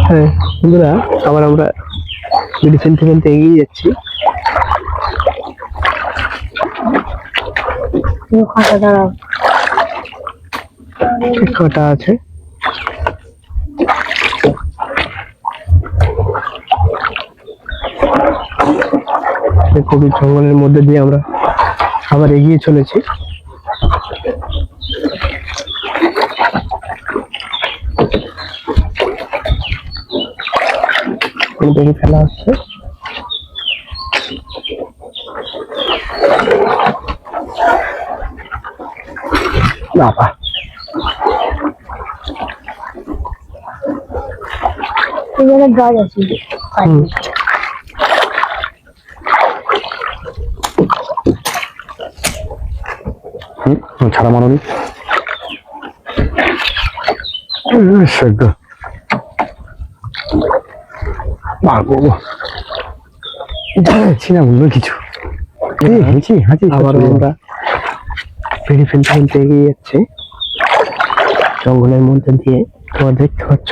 হ্যাঁ বন্ধুরা, আবার আমরা বিড়ি ফেলতে ফেলতে এগিয়ে যাচ্ছি। কাঁটা আছে, গভীর জঙ্গলের মধ্যে দিয়ে আমরা আবার এগিয়ে চলেছি। বেরিয়ে ফেলা হচ্ছে। বাবা, গাছ আছে। ছাড়া মাননি কিছু আবার আমরা বেরিয়ে ফেলতে ফেলতে এগিয়ে যাচ্ছে জঙ্গলের মধ্যে দিয়ে। তোমরা দেখতে পাচ্ছ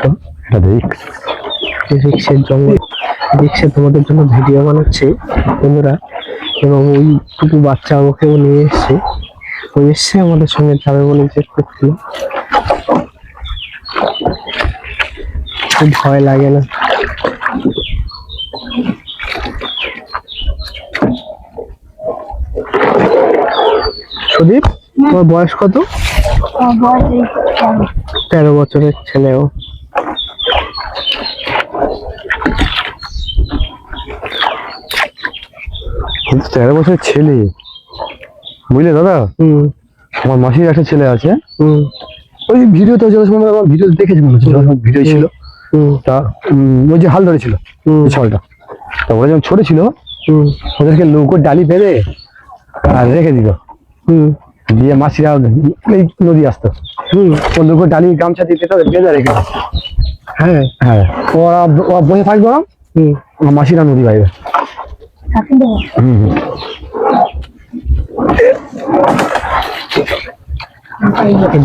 রিক্সের জঙ্গল, রিক্সে তোমাদের জন্য ভিডিও বানাচ্ছে বন্ধুরা। এবং ওই দুটো বাচ্চা আমাকেও নিয়ে এসছে, ওই এসছে আমাদের সঙ্গে যাবে বলে চেক করছিল। খুব ভয় লাগে না? সুদীপ, তোমার বয়স কত? 13 বছরের ছেলেও। কিন্তু 13 বছরের ছেলে, বুঝলে দাদা? আমার মাসির একটা ছেলে আছে, ওই ভিডিওতে আমার ভিডিও দেখেছি মনে হচ্ছে, ভিডিও ছিল তা ওই যে হাল ধরেছিল ছলটা, তা ওরা যখন ছোট ছিল ওদেরকে নৌকোর ডালি পেরে আর রেখে দিল, দিয়ে মাসিরা এই নদী আসতো, ও নৌকোর ডালি গামছা দিতে বেঁধে রেখে দিত। হ্যাঁ হ্যাঁ, ওরা বসে থাকবো না, মাসিরা নদী বাইরে।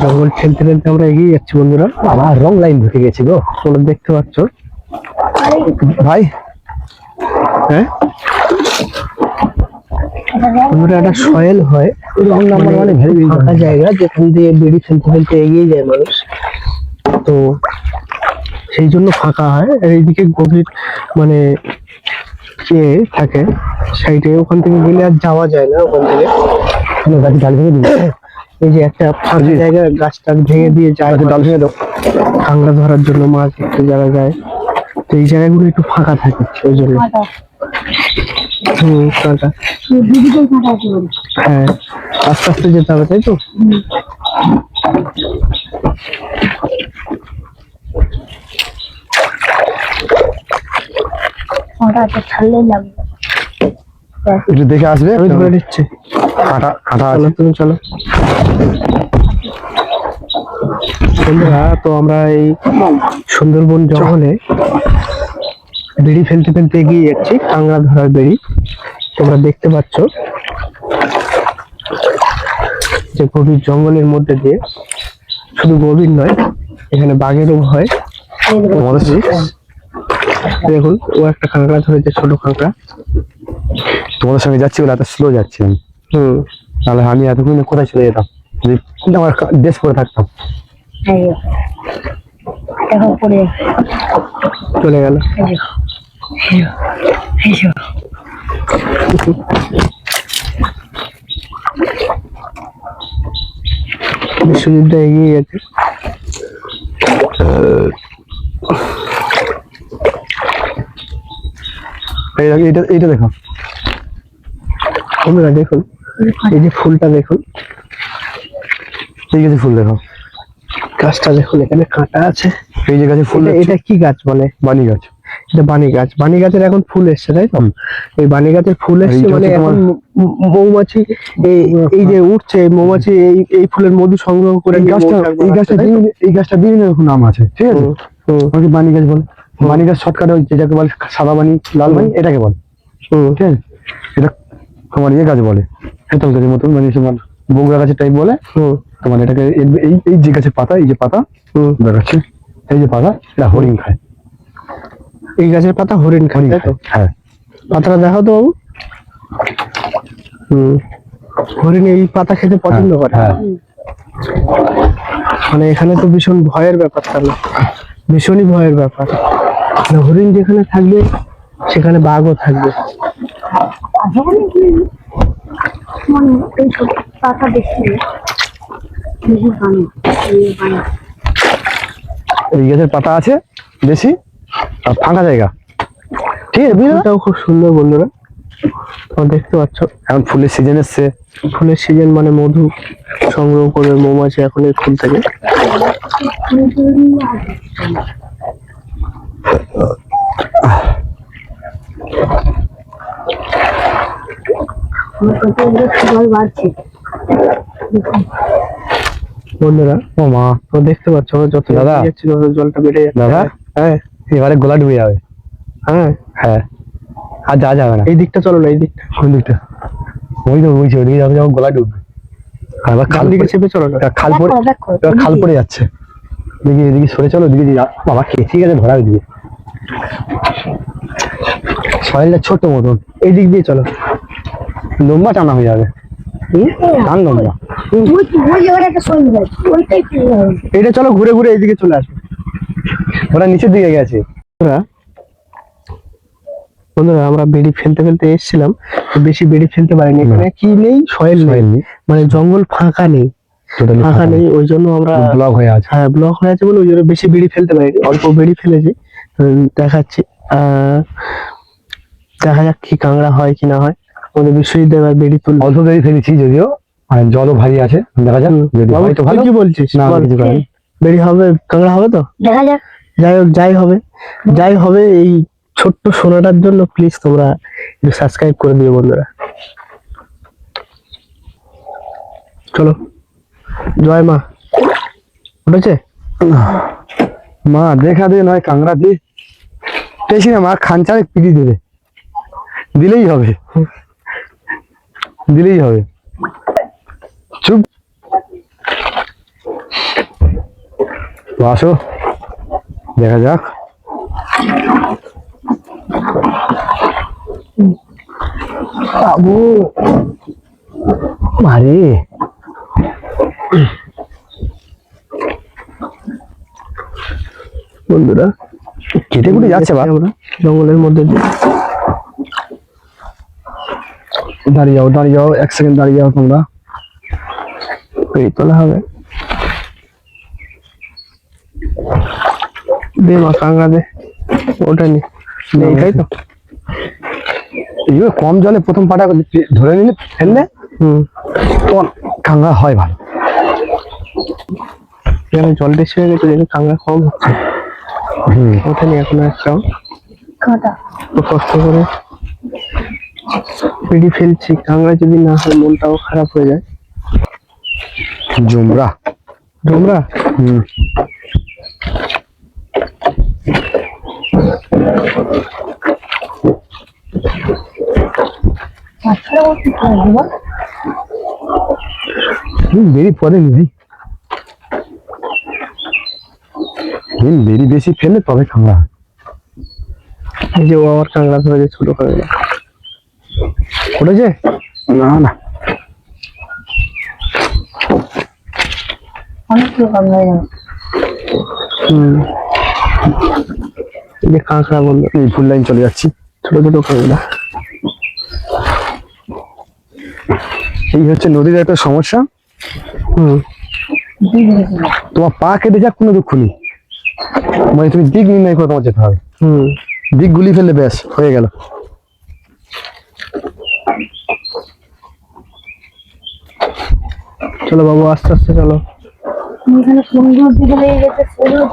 জঙ্গল ঠেলতে ঠেলতে আমরা এগিয়ে যাচ্ছি বন্ধুরা। আবার রং লাইন ঢুকে গেছি গো, তোমরা দেখতে পাচ্ছ ভাই। হ্যাঁ বন্ধুরা, একটা সয়েল হয়, মানে ফাঁকা জায়গা যেখান দিয়ে বেড়ি ফেলতে ফেলতে এগিয়ে যায় মানুষ, তো সেই জন্য ফাঁকা হয়। আর এইদিকে গভীর মানে থাকে সাইডে, ওখান থেকে গেলে আর যাওয়া যায় না। ওখান থেকে ডাল ভেঙে দিই, এই যে একটা ফাঁকা জায়গা, গাছটা ভেঙে দিয়ে যায়, ডাল ভেঙে দাও, কাঁকড়া ধরার জন্য, মাছ দেখতে যারা যায়, তো এই জায়গাগুলো একটু ফাঁকা থাকে ওই জন্য। ফাঁকা, হ্যাঁ, আস্তে আস্তে যেতে হবে, তাই তো? একটু দেখে আসবে, আমি ধরে নিচ্ছি। কাঁটা কাঁটা চলো, তুমি চলো বন্ধুরা। তো আমরা এই সুন্দরবন জঙ্গলে বেড়ি ফেলতে ফেলতে এগিয়ে যাচ্ছি, কাঁকড়া ধরার বেড়ি। তোমরা দেখতে পাচ্ছ যে গভীর জঙ্গলের মধ্যে দিয়ে, শুধু গভীর নয়, এখানে বাঘেরও ভয়। দেখুন, ও একটা কাঁকড়া ধরেছে, ছোট কাঁকড়া। তোমাদের সঙ্গে যাচ্ছি বলে এত স্লো যাচ্ছি আমি, তাহলে আমি এতক্ষণ কোথায় চলে যেতাম যদি আমার ড্রেস পরে থাকতাম। চলে গেল। বিশ্বযুদ্ধ এগিয়ে গেছে। এইটা দেখো বন্ধুরা, দেখুন এই যে ফুলটা দেখুন, এই গাছে ফুল দেখো, গাছটা দেখুন, এখানে কাঁটা আছে। এই যে গাছে ফুল, এটা কি গাছ বলে? বানি গাছ। এটা বানি গাছ। বানি গাছের এখন ফুল এসছে, তাই তো? এই বানি গাছের ফুল এসছে মানে এখন মৌমাছি এই যে উঠছে, মৌমাছি এই ফুলের মধু সংগ্রহ করে। এই গাছটা বিভিন্ন রকম নাম আছে, ঠিক আছে? বানি গাছ বলে, বানি গাছ শর্টকাটে যাকে বলে সাদা বানি, লাল বানি, এটাকে বলে, ঠিক আছে? এটা তোমার ইয়ে গাছ বলে, হেতল গাছের মতন, মানে বগুড়া গাছের টাইপ বলে। তোমার এটাকে এই যে গাছের পাতা, এই যে পাতা দেখাচ্ছে, এই যে পাতা, এটা হরিণ খায়। এই গাছের পাতা হরিণ খায়, তাই তো? হ্যাঁ, পাতাটা দেখো তো বাবু। হরিণ এই পাতা খেতে পছন্দ করে। হ্যাঁ। মানে এখানে তো ভীষণ ভয়ের ব্যাপার, তাহলে ভীষণই ভয়ের ব্যাপার। মানে হরিণ যেখানে থাকবে সেখানে বাঘও থাকবে। আশা করি কি মানে এই সব পাতা বেশি বেশি বানি বানি এই গাছের পাতা আছে বেশি, আর ফাঁকা জায়গা। ঠিক আছে, বুঝলে? এটাও খুব সুন্দর বন্ধুরা, তোমরা দেখতে পাচ্ছ। এখন ফুলের সিজন এসছে। ফুলের সিজন মানে মধু সংগ্রহ করবে মৌমাছি এখন এই ফুল থেকে। জল বাড়ছে বন্ধুরা, ও মা, তোমরা দেখতে পাচ্ছ আমরা যত দাদা। এগিয়ে যাচ্ছি তত জলটা বেড়ে যাচ্ছে। দাদা, হ্যাঁ এবারে গোলা ডুবে যাবে। হ্যাঁ, হ্যাঁ, আর যাওয়া যাবে না। এই দিকটা চলো না, এই দিকটা। কোন দিকটা? ওই তো বলছি, ওইদিকে যাবে যখন গোলা ডুববে। আর এবার খাল দিকে চেপে চলো না। খাল পড়ে, এবার খাল পড়ে যাচ্ছে। এদিকে এদিকে সরে চলো, এদিকে বাবা কে ঠিক আছে ধরা ওইদিকে। সয়েলটা ছোট মতন, এই দিক দিয়ে চলো। লম্বা টানা হয়ে যাবে। টান লম্বা। ওই জায়গাটা একটা সই যায় ওইটাই এইটা চলো, ঘুরে ঘুরে এইদিকে চলে আসবে। ওরা নিচের দিকে গেছে। বন্ধুরা আমরা বেড়ি ফেলতে ফেলতে এসেছিলাম, তো বেশি বেড়ি ফেলতে পারিনি। এখানে কি নেই, সয়েল নেই, মানে জঙ্গল ফাঁকা নেই, ফাঁকা নেই। ওই জন্য আমরা ব্লক হয়ে আছে। হ্যাঁ, ব্লক হয়ে আছে বলে ওই জন্য বেশি বেড়ি ফেলতে পারিনি, অল্প বেড়ি ফেলেছি। দেখাচ্ছি, দেখা যাক কি কাঁকড়া হয় কি না হয়। আমাদের বিশ্বজিৎ এবার বেড়ি তুলবে। অল্প বেরি ফেলেছি যদিও, আর জলও ভারী আছে, দেখা যাক। যদি বাবু, হয় তো তুই ভালো। কি বলছিস? না, আমি বল। কিছু করিনি। বেড়ি হবে, কাঁকড়া হবে তো? দেখা যাক। যাই হোক, যাই হবে, যাই হবে, এই ছোট্ট সোনাটার জন্য প্লিজ তোমরা একটু সাবস্ক্রাইব করে দিও বন্ধুরা। চলো, জয় মা। উঠেছে মা দেখা দে, নয় কাংড়া দি পেয়েছি না, মা খানচারে পিড়ি দেবে, দিলেই হবে, দিলেই হবে। চুপ, তো আসো দেখা যাক। বাবু মারে, বন্ধুরা, কেটে কুটে যাচ্ছে। বা আমরা জঙ্গলের মধ্যে দিয়ে। দাঁড়িয়ে যাও, দাঁড়িয়ে যাও, এক সেকেন্ড দাঁড়িয়ে যাও তোমরা। বেড়ি তোলা হবে। দে মা, কাঁকড়া দে। ওটা নি, নেই তাই তো? এইগুলো কম জলে প্রথম পাটা ধরে নিলে, ফেললে তখন কাঁকড়া হয় ভালো। এখানে জল বেশি হয়ে গেছে, দেখে কাঁকড়া কম হচ্ছে। ওঠেনি এখন একটাও। কাঁটা তো কষ্ট করে বেড়ি ফেলছি, কাঁকড়া যদি না হয় মনটাও খারাপ হয়ে যায়। জুমরা, তোমরা বেরি পরে নিবি, বেরি বেশি ফেললে তবে কাঁকড়া হয়। এই যে ও আবার কাঁকড়া ধরেছে, ছোট কাঁকড়া উঠেছে। না না, অনেক রকম হয়ে যাবে। এই যে কাঁকড়া বললো, এই ফুল লাইন চলে যাচ্ছি। ছোট ছোট কাঁকড়া। এই হচ্ছে নদীর একটা সমস্যা। তোমার পা কেটে যাক কোনো দুঃখ নেই, মানে তুমি দিক নির্ণয় করে তোমার যেতে হবে। দিক গুলি ফেললে ব্যাস হয়ে গেল। চলো বাবু, আস্তে আস্তে চলো। এখানে সুন্দর দিকে লেগে গেছে, সুন্দর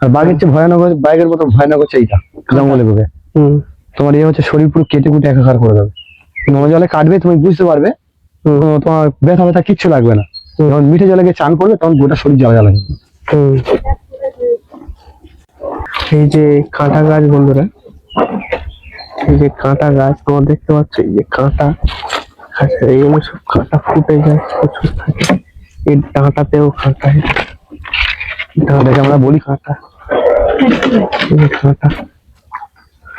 আর বাঘের চেয়ে ভয়ানক, বাঘের মতো ভয়ানক হচ্ছে এইটা, জঙ্গলে ঢুকে তোমার ইয়ে হচ্ছে শরীর পুরো কেটে কুটে একাকার করে দেবে। নোনা জলে কাটবে, তুমি বুঝতে পারবে তোমার ব্যথা ব্যথা কিচ্ছু লাগবে না। যখন মিঠে জলে গিয়ে চান করবে তখন গোটা শরীর জ্বালা জ্বালা। এই যে কাঁটা গাছ বন্ধুরা, এই যে কাঁটা গাছ তোমরা দেখতে পাচ্ছ, এই যে কাঁটা, আচ্ছা এইগুলো সব কাঁটা ফুটে যায়, প্রচুর থাকে। এই ডাঁটাতেও কাঁটা, দেখে আমরা বলি কাঁটা। কাঁটা,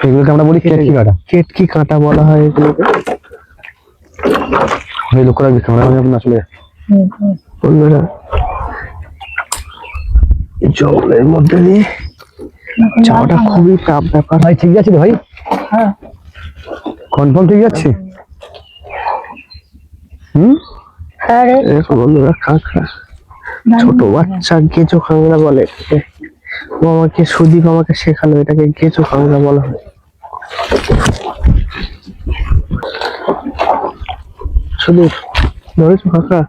এগুলোকে আমরা বলি কেটকি কাটা। কেটকি কাঁটা বলা হয় এগুলোকে। ওই লক্ষ্য রাখবি ক্যামেরা না চলে যায়। বন্ধুরা জলের মধ্যে দিয়ে যাওয়াটা খুবই টাফ ব্যাপার। ভাই ঠিক আছে ভাই, হ্যাঁ কনফার্ম ঠিক আছে? হ্যাঁ রে দেখো বন্ধুরা, কাঁকড়া, ছোট বাচ্চা গেঁচো কাঁকড়া বলে এটাকে। ও আমাকে, সুদীপ আমাকে শেখালো এটাকে গেঁচো কাঁকড়া বলা হয়। সুদীপ ধরেছো কাঁকড়া?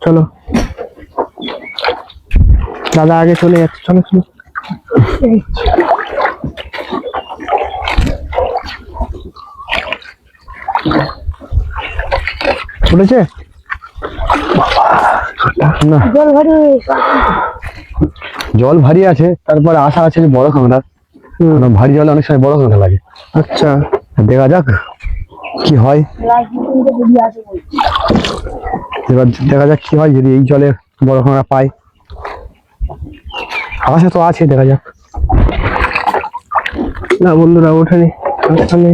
চলো দাদা আগে চলে যাচ্ছে, চলো চলো। উঠেছে না, জল ভরি জল ভারী আছে, তারপরে আশা আছে যে বড় কাঁকড়া। ভারী জলে অনেক সময় বড় কাঁকড়া লাগে। আচ্ছা দেখা যাক কি হয়, এবার দেখা যাক কি হয়। যদি এই জলে বড় কাঁকড়া পাই, আশা তো আছে, দেখা যাক। না বন্ধুরা ওঠেনি, ওখানে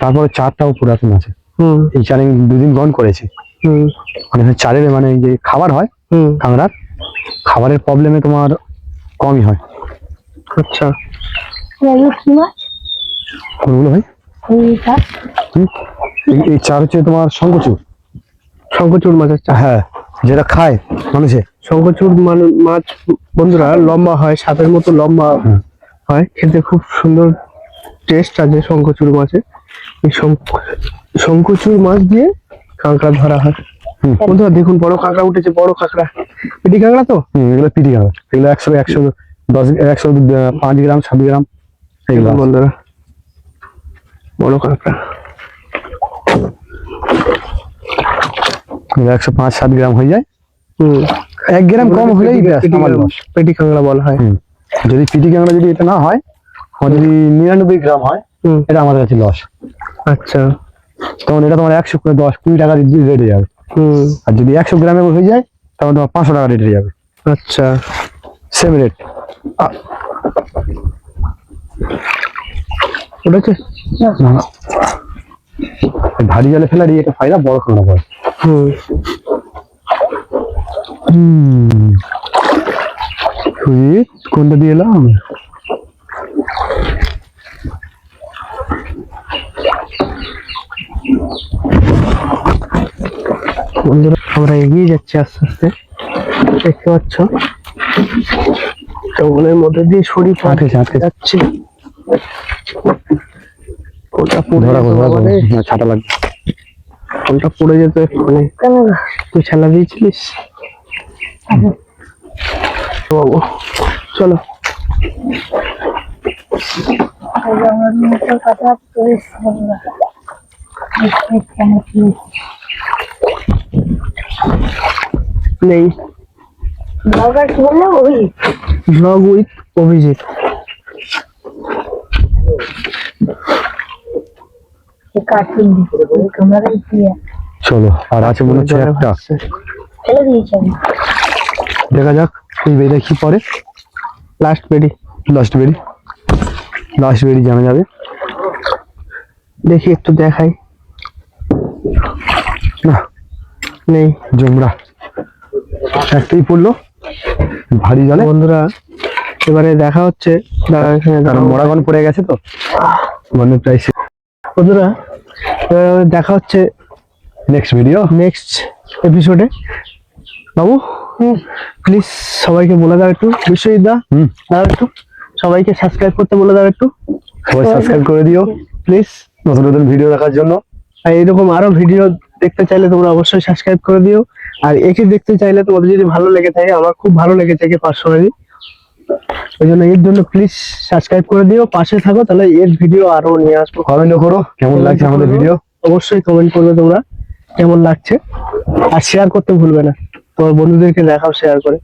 তারপরে চারটাও পুরাতন আছে। এই চারে আমি 2 দিন বন্ধ করেছি। মানে চারের মানে যে খাবার হয় কাঁকড়ার, খাবারের প্রবলেমে তোমার কমই হয়। আচ্ছা কি মাছ কোনগুলো ভাই? এইটা এই চার হচ্ছে তোমার শঙ্খচূড়। শঙ্খচূড় মাছ। আচ্ছা হ্যাঁ, যেটা খায় মানুষে। শঙ্খচূড় মাছ বন্ধুরা লম্বা হয়, সাপের মতো লম্বা হয়, খেতে খুব সুন্দর টেস্ট আছে শঙ্খচূড় মাছে। এই শঙ্খচূড় মাছ দিয়ে কাঁকড়া ধরা হয়। বন্ধুরা দেখুন, বড় কাঁকড়া উঠেছে, বড় কাঁকড়া। পিটি কাঁকড়া তো? এগুলো পিটি কাঁকড়া। এগুলো 105 গ্রাম 7 গ্রাম এগুলো বন্ধুরা, বড় কাঁকড়া 105-7 গ্রাম হয়ে যায়। 1 গ্রাম কম হলেই আমার লস। পেটি কাঁকড়া বলা হয়। যদি পিটি কাঁকড়া যদি এটা না হয়, যদি 99 গ্রাম হয়, এটা আমাদের কাছে লস। আচ্ছা, তখন এটা তোমার 110-20 টাকা রেটে যাবে। আর যদি 100 গ্রামে হয়ে যায়, তখন তোমার 500 টাকা রেটে যাবে। আচ্ছা, সেম রেট। উঠেছে? ভারী জলে ফেলারই এটা ফায়দা, বড় কাঁকড়া পড়ে। কোনটা দিয়ে এলাম? বন্ধুরা আমরা এগিয়ে যাচ্ছি আস্তে আস্তে, দেখতে পাচ্ছ জঙ্গলের মধ্যে দিয়ে শরীর আটকে যাচ্ছে। ওটা ছাতা লাগবে, ফোনটা পড়ে যেত এক্ষুনি। তুই ছেলা দিয়েছিলিস বাবু? চলো কথা নেই। ব্লগার কি বললো? Blog with Abhijit. Cartoon camera দিয়ে চলো। আর আছে মনে হচ্ছে একটা, ফেলে দিয়েছি আমি। দেখা যাক এই বেড়ে কি পরে। লাস্ট বেরি, লাস্ট বেরি জানা যাবে। দেখি একটু দেখাই। না নেই, জমরা একটাই পড়লো ভারী জলে। বন্ধুরা এবারে দেখা হচ্ছে, মোড়াগন পড়ে গেছে তো মানে প্রায়। বন্ধুরা এবারে দেখা হচ্ছে নেক্সট এপিসোডে। বাবু প্লিজ সবাইকে বলে দাও একটু, বিশ্বজিৎ দা দাও একটু সবাইকে সাবস্ক্রাইব করতে বলে দাও একটু। সবাই সাবস্ক্রাইব করে দিও প্লিজ, নতুন নতুন ভিডিও দেখার জন্য। আর এরকম আরো ভিডিও দেখতে চাইলে তোমরা অবশ্যই সাবস্ক্রাইব করে দিও। আর একে দেখতে চাইলে তোমাদের যদি ভালো লেগে থাকে, আমার খুব ভালো লেগেছে একে পার্সোনালি, ওই জন্য এর জন্য প্লিজ সাবস্ক্রাইব করে দিও, পাশে থাকো, তাহলে এর ভিডিও আরো নিয়ে আসবো। কমেন্ট করো কেমন লাগছে আমাদের ভিডিও, অবশ্যই কমেন্ট করবে তোমরা কেমন লাগছে, আর শেয়ার করতে ভুলবে না, তোমার বন্ধুদেরকে দেখাও শেয়ার করে।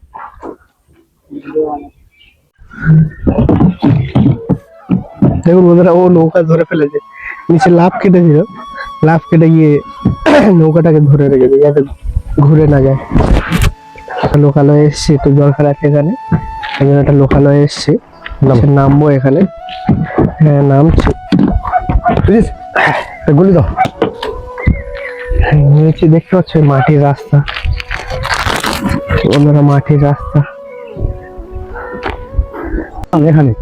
দেখুন বন্ধুরা, ও নৌকা ধরে ফেলেছে, নিচে লাফ কেটেছিল, লাফ কেটে গিয়ে নৌকাটাকে ধরে রেখেছে, যাতে ঘুরে না যায়। একটা লোকালয়ে এসছি, একটু দরকার আছে এখানে, এই জন্য একটা লোকালয়ে এসছি। নামবো এখানে, হ্যাঁ নামছি। বুঝিস গুলি দাও। নিচে দেখতে পাচ্ছ মাটির রাস্তা, বন্ধুরা মাটির রাস্তা। এখানে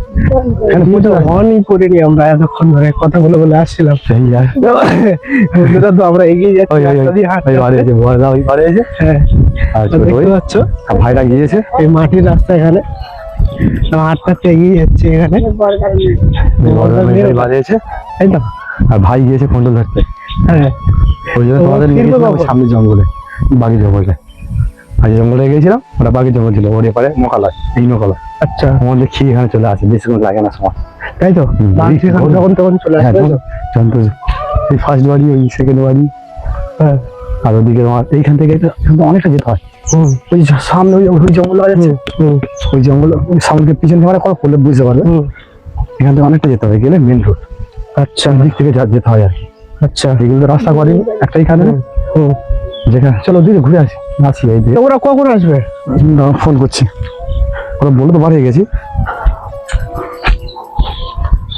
অনই করিনি আমরা এতক্ষণ ধরে কথাগুলো বলে আসছিলাম। বন্ধুরা তো আমরা এগিয়ে যাচ্ছি রাস্তা দিয়ে হাঁটতে হাঁটতে। হ্যাঁ দেখতে পাচ্ছ ভাইরা গিয়েছে এই মাটির রাস্তা, এখানে হাঁটতে হাঁটতে এগিয়ে যাচ্ছে এখানে, বাড়িয়েছে তাই তো। আর ভাই গিয়েছে কন্ট্রোল ধরতে। হ্যাঁ ওই জন্য তোমাদের নিয়ে গেছিলাম সামনে জঙ্গলে, বাগি জঙ্গলে। আজ জঙ্গলে গিয়েছিলাম, ওটা বাগি জঙ্গল ছিল, ওর এপারে মোকালয়, এই মোকালয়। আচ্ছা আমাদের খেয়ে এখানে চলে আসে, বেশিক্ষণ লাগে না সময়, তাই তো। যখন তখন চলে হ্যাঁ আসবে। এই ফার্স্ট বাড়ি, ওই সেকেন্ড বাড়ি, হ্যাঁ আর ওদিকে তোমার এইখান থেকে অনেকটা যেতে হয়। ওই সামনে ওই জঙ্গল আছে, ওই জঙ্গল সামনে পিছন থেকে কল করলে বুঝতে পারবে। এখান থেকে অনেকটা যেতে হবে, গেলে মেন রোড। আচ্ছা দিক থেকে যেতে হয় আর কি। আচ্ছা এগুলো রাস্তা করে একটাই খাবে, যেখানে চলো দিদি ঘুরে আসি আসি। এই দিকে ওরা কখন আসবে? ফোন করছি, ওরা বলে তো বাড়িয়ে গেছি।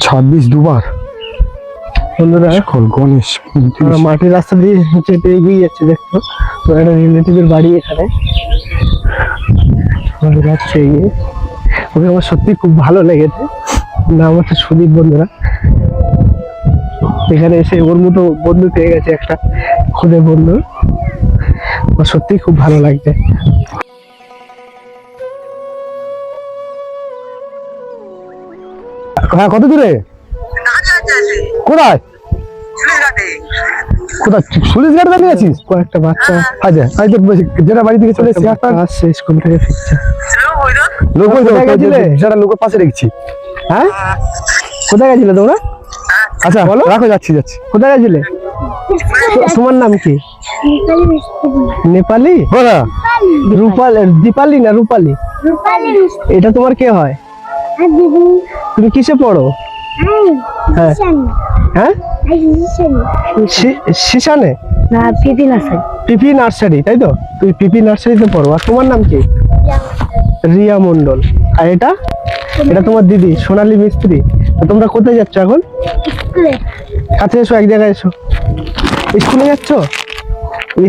26 দুবার। বন্ধুরা গণেশ আমরা মাটির রাস্তা দিয়ে যেতে এগিয়ে যাচ্ছে, দেখছো তো একটা রিলেটিভের বাড়ি এখানে। আমরা যাচ্ছে এগিয়ে, ওকে আমার সত্যি খুব ভালো লেগেছে। নাম হচ্ছে সুদীপ। বন্ধুরা এখানে এসে ওর মতো বন্ধু পেয়ে গেছে একটা, খুদে বন্ধু। আমার সত্যি খুব ভালো লাগছে। হ্যাঁ কত দূরে? কোথায় কোথায় পুলিশ গাড়ি দাঁড়িয়ে আছিস? কয়েকটা বাচ্চা আচ্ছা আজ যেটা বাড়ি থেকে চলে এসেছি, আসছে স্কুল থেকে ফিরছে। লোক কোথায় গেছিলে? যেটা লোকের পাশে রেখেছি। হ্যাঁ কোথায় গেছিলে তোমরা? আচ্ছা বলো। রাখো, যাচ্ছি যাচ্ছি। কোথায় গেছিলে? তোমার নাম কি? নেপালি? বলা রূপাল, দীপালি না রূপালি? এটা তোমার কে হয়? তুমি কিসে পড়ো? হ্যাঁ হ্যাঁ শিশানে না পিপি নার্সারি। পিপি নার্সারি, তাই তো। তুই পিপি নার্সারিতে পড়ো। আর তোমার নাম কি? রিয়া মন্ডল। আর এটা এটা তোমার দিদি সোনালী মিস্ত্রি। তো তোমরা কোথায় যাচ্ছ এখন? কাছে এসো, এক জায়গায় এসো। স্কুলে যাচ্ছ?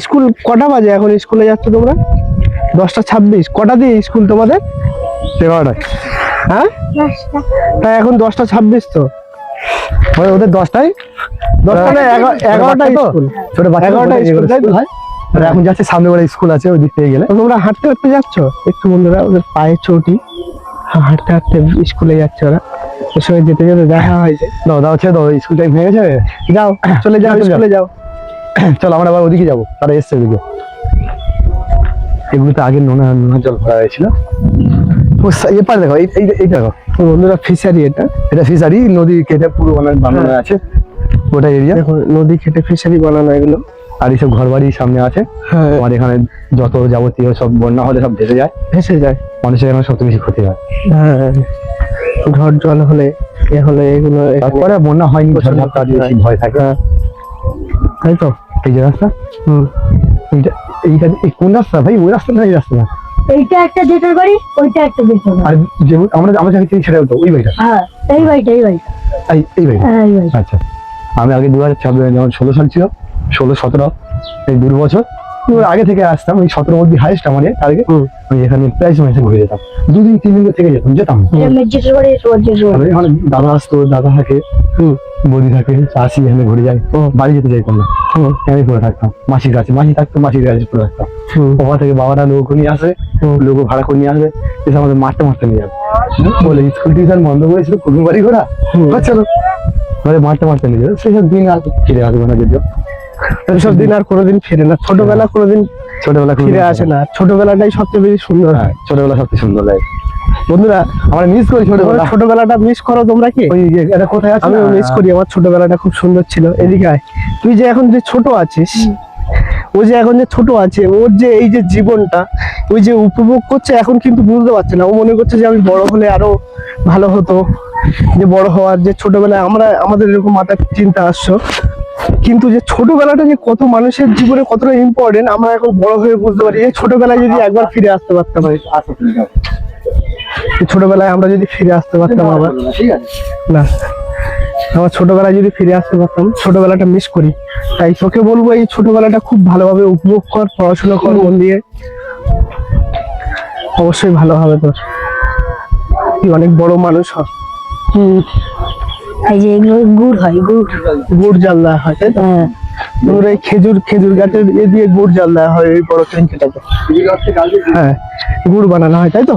স্কুল কটা বাজে এখন? স্কুলে যাচ্ছ তোমরা? 10:26। কটা দিয়ে স্কুল তোমাদের? 11টায়। হ্যাঁ হ্যাঁ এখন 10:26 তো। ওদের 10টায়, 10টা না 11টায় স্কুল। ছোট বাচ্চা 11টায় স্কুল, তাই তো? আর এখন যাচ্ছে সামনে বাড়ি স্কুল আছে, ওই দিক থেকে গেলে। তো তোমরা হাঁটতে হাঁটতে যাচ্ছ? একটু বন্ধুরা ওদের পায়ে চটি, হাঁটতে হাঁটতে স্কুলে যাচ্ছে ওরা। ওর সঙ্গে যেতে যেতে দেখা হয়েছে। দাও দাও ছেড়ে দাও, স্কুল টাইম হয়ে গেছে। যাও চলে যাও, স্কুলে যাও। চলো আমরা আবার ওদিকে যাবো, তারা এসছে ওদিকে। এগুলোতে আগে নোনা নোনা জল ভরা হয়েছিল। এপারে দেখো, এই দেখো তো বন্ধুরা ফিশারি, এটা ফিশারি, নদী কেটে পুরো অনেক বানানো আছে ওটা এরিয়া। দেখো নদী কেটে ফিশারি বানানো এগুলো। আর এইসব ঘর বাড়ি সামনে আছে। হ্যাঁ আমার এখানে যত যাবতীয় সব বন্যা হলে সব ভেসে যায়, ভেসে যায়। মানুষের এখানে সবচেয়ে বেশি ক্ষতি হয়। হ্যাঁ ঝড় জল হলে এ হলে এগুলো এখানে- তারপরে বন্যা হয়নি, ঝড় ঝাপটা বেশি ভয় থাকে। হ্যাঁ তাই তো। এই যে রাস্তা, এইটা এই কোন রাস্তা ভাই? ওই রাস্তা না, এই রাস্তা না। এইটা একটা জেটার বাড়ি, ওইটা একটা জেটার বাড়ি। আর যে আমরা যাকে চিনি সেটা হতো ওই বাড়িটা। হ্যাঁ এই বাড়িটা, এই বাড়িটা, এই বাড়িটা। হ্যাঁ এই বাড়িটা। আচ্ছা আমি আগে 2026 যখন 16 সাল ছিল, 16-17 এই 2 বছর আগে থেকে আসতাম। ওই 17 অব্দি হাইস্ট আমার আগে। আমি এখানে প্রায় সময় এসে ঘুরে যেতাম, 2-3 দিন থেকে যেতাম। এটা মেয়ের জেটার বাড়ি, তোমার জেটার বাড়ি। এখানে দাদা আসতো, দাদা থাকে, বৌদি থাকে, আসি এখানে ঘুরে যাই। বাড়ি যেতে চাইতাম না, আমি পড়ে থাকতাম মাসির কাছে। মাসি থাকতো, মাসির কাছে পড়ে থাকতাম। ওখান থেকে বাবারা লোক নিয়ে আসে, লোক ভাড়া করে নিয়ে আসবে, এসে আমাদের মারতে মারতে নিয়ে যাবে। বলে স্কুল টিউশন বন্ধ করেছিল, কুকুর বাড়ি ঘোরা চলো, বলে মারতে মারতে নিয়ে যাবে। সেসব দিন আর ফিরে আসবে না, যদিও সব দিন আর কোনোদিন ফিরে না। ছোটবেলা কোনোদিন ছোটবেলা ফিরে আসে না। ছোটবেলাটাই সবচেয়ে বেশি সুন্দর। হ্যাঁ ছোটবেলা সবচেয়ে সুন্দর লাগে। বন্ধুরা আমরা মিস করি ছোটবেলা। ছোটবেলাটা মিস করো তোমরা কি? ওই এটা কোথায় আছে? আমি মিস করি, আমার ছোটবেলাটা খুব সুন্দর ছিল। এদিকে আয়। তুই যে এখন যে ছোট আছিস, ও যে এখন যে ছোট আছে, ওর যে এই যে জীবনটা ওই যে উপভোগ করছে, এখন কিন্তু বুঝতে পারছে না। ও মনে করছে যে আমি বড় হলে আরো ভালো হতো, যে বড় হওয়ার যে ছোটবেলায় আমাদের এরকম মাথায় চিন্তা আসছো, কিন্তু যে ছোটবেলাটা যে কত মানুষের জীবনে কতটা ইম্পর্টেন্ট আমরা এখন বড় হয়ে বুঝতে পারি। এই ছোটবেলায় যদি একবার ফিরে আসতে পারতাম, এই ছোটবেলায় আমরা যদি ফিরে আসতে পারতাম আবার, না আমার ছোটবেলায় যদি ফিরে আসতে পারতাম, ছোটবেলাটা মিস করি। তাই তোকে বলবো এই ছোটবেলাটা খুব ভালোভাবে উপভোগ কর, পড়াশোনা কর মন দিয়ে, অবশ্যই ভালো হবে তোর, তুই অনেক বড় মানুষ হ। এই যে এগুলো গুড় হয়, গুড় জাল দেওয়া হয়, তাই তো? তোর এই খেজুর গাছের এ দিয়ে গুড় জাল দেওয়া হয় এই বড় ট্যাঙ্কিটাতে। হ্যাঁ, গুড় বানানো হয়, তাই তো?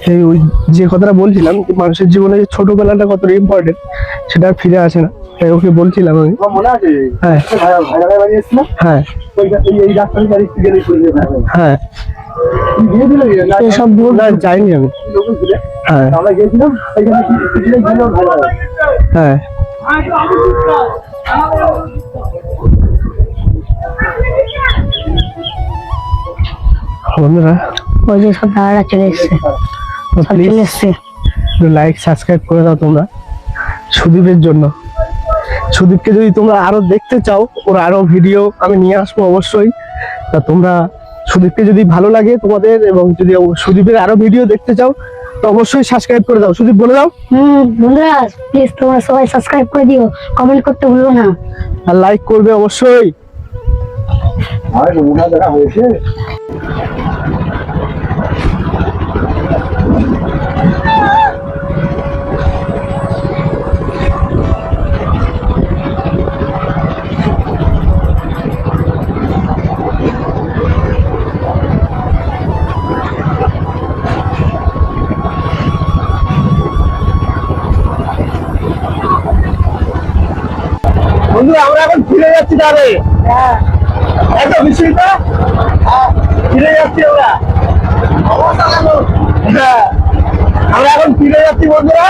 সেই ওই যে কথাটা বলছিলাম মানুষের জীবনে যে ছোটবেলাটা কতটা ইম্পর্টেন্ট সেটা আর ফিরে আসে না, তাই ওকে বলছিলাম আমি। হ্যাঁ হ্যাঁ হ্যাঁ, এসব না যাইনি আমি। হ্যাঁ হ্যাঁ, বন্ধুরা ওই যে সব দাদারা চলে এসছে, সব চলে এসছে। লাইক সাবস্ক্রাইব করে দাও তোমরা সুদীপের জন্য। সুদীপকে যদি তোমরা আরো দেখতে চাও, ওর আরো ভিডিও আমি নিয়ে আসবো অবশ্যই। তা তোমরা সুদীপকে যদি ভালো লাগে তোমাদের, এবং যদি সুদীপের আরো ভিডিও দেখতে চাও তো অবশ্যই সাবস্ক্রাইব করে দাও। সুদীপ বলে দাও। বন্ধুরা প্লিজ তোমরা সবাই সাবস্ক্রাইব করে দিও, কমেন্ট করতে ভুলো না, আর লাইক করবে অবশ্যই। বন্ধুরা আমরা এখন ফিরে যাচ্ছি, তাহলে এত বিষয়টা ফিরে যাচ্ছি আমরা। হ্যাঁ, আমরা এখন ফিরে যাচ্ছি বন্ধুরা।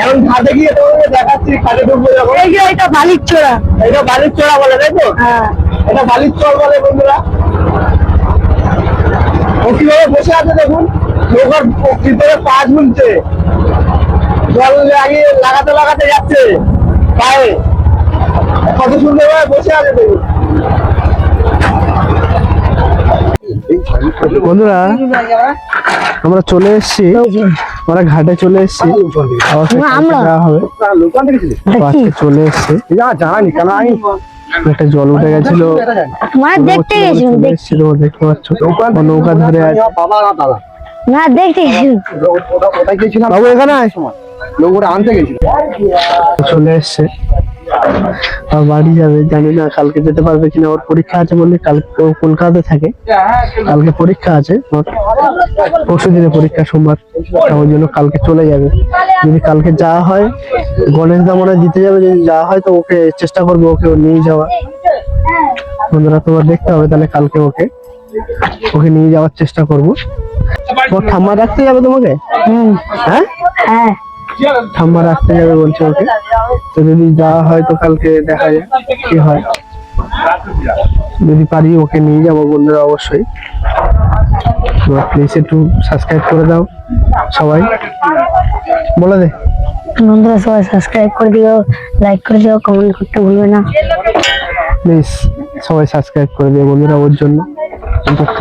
এখন ঘাটে গিয়ে তোমাকে দেখাচ্ছি, ঘাটে ঢুকবো যখন। এই যে এটা বালির চোরা, এটা বালির চড়া বলে, তাই তো? হ্যাঁ এটা বালির চর বলে বন্ধুরা। ও কিভাবে বসে আছে দেখুন, নৌকার ভিতরে পা ঝুলছে, জল লাগিয়ে লাগাতে যাচ্ছে পায়ে, কত সুন্দর ভাবে বসে আছে দেখুন। বন্ধুরা আমরা চলে এসেছি, আমরা ঘাটে চলে এসেছি, আমরা চলে এসেছি। একটা জল উঠে গেছিল, মানে দেখতে গেছিল, দেখতে পাচ্ছ নৌকা ধরে আছে। না দেখতে গেছিল বাবু এখানে আনতে গেছিল, চলে এসছে। আর বাড়ি যাবে, জানি না কালকে যেতে পারবে কিনা, ওর পরীক্ষা আছে বলে কালকে কলকাতাতে থাকে, কালকে পরীক্ষা আছে ওর, পরশু দিনে পরীক্ষা সোমবার, ওই জন্য কালকে চলে যাবে। যদি কালকে যাওয়া হয়, গণেশ দা মনে দিতে যাবে, যদি যাওয়া হয় তো ওকে চেষ্টা করবো ওকে নিয়ে যাওয়া। বন্ধুরা তোমার দেখতে হবে তাহলে কালকে ওকে নিয়ে যাওয়ার চেষ্টা করবো। ওর ঠাম্মা রাখতে যাবে তোমাকে? হ্যাঁ হ্যাঁ, ঠাম্মা রাখতে যাবে বলছে ওকে, তো যদি যাওয়া হয় তো কালকে দেখা যায় কি হয়। যদি পারি ওকে নিয়ে যাবো বন্ধুরা অবশ্যই। প্লিজ একটু সাবস্ক্রাইব করে দাও সবাই, বলে দে। বন্ধুরা সবাই সাবস্ক্রাইব করে দিও, লাইক করে দিও, কমেন্ট করতে ভুলবে না প্লিজ সবাই সাবস্ক্রাইব করে দিও বন্ধুরা ওর জন্য অন্তত।